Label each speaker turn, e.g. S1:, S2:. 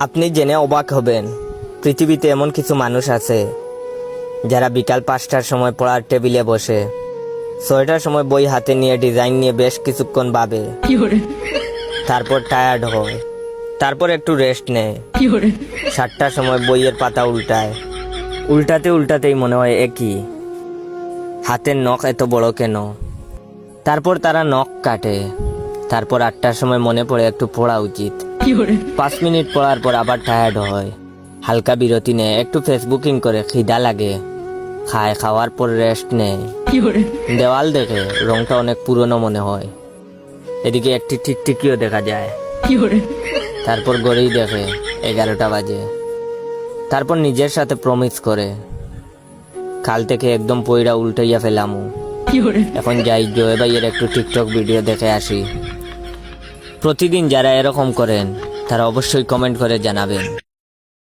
S1: আপনি জেনে অবাক হবেন, পৃথিবীতে এমন কিছু মানুষ আছে যারা বিকাল 5টার সময় পড়ার টেবিলে বসে 6টার সময় বই হাতে নিয়ে ডিজাইন নিয়ে বেশ কিছুক্ষণ ভাবে, তারপর টায়ার্ড হয়, তারপর একটু রেস্ট নেয়। 7টার সময় বইয়ের পাতা উল্টায়, উল্টাতেই মনে হয় একই, হাতের নখ এত বড় কেন। তারপর তারা নখ কাটে, তারপর 8টার সময় মনে পড়ে একটু পড়া উচিত। 5 মিনিট পড়ার পর আবার টায়ার্ড হয়, হালকা বিরতি নেয়, একটু ফেসবুকিং করে, খিদা লাগে, খায়, খাওয়ার পর রেস্ট নেয়। দেওয়াল দেখে, রংটা অনেক পুরনো মনে হয়, এদিকে একটি টিকটিকিও দেখা যায়। তারপর ঘড়ি দেখে, 11টা বাজে। তারপর নিজের সাথে প্রমিস করে, কাল থেকে একদম পয়রা উল্টাইয়া ফেলামু। এখন যাই জয় ভাইয়ের একটু টিকটক ভিডিও দেখে আসি। প্রতিদিন যারা এরকম করেন তারা অবশ্যই কমেন্ট করে জানাবেন।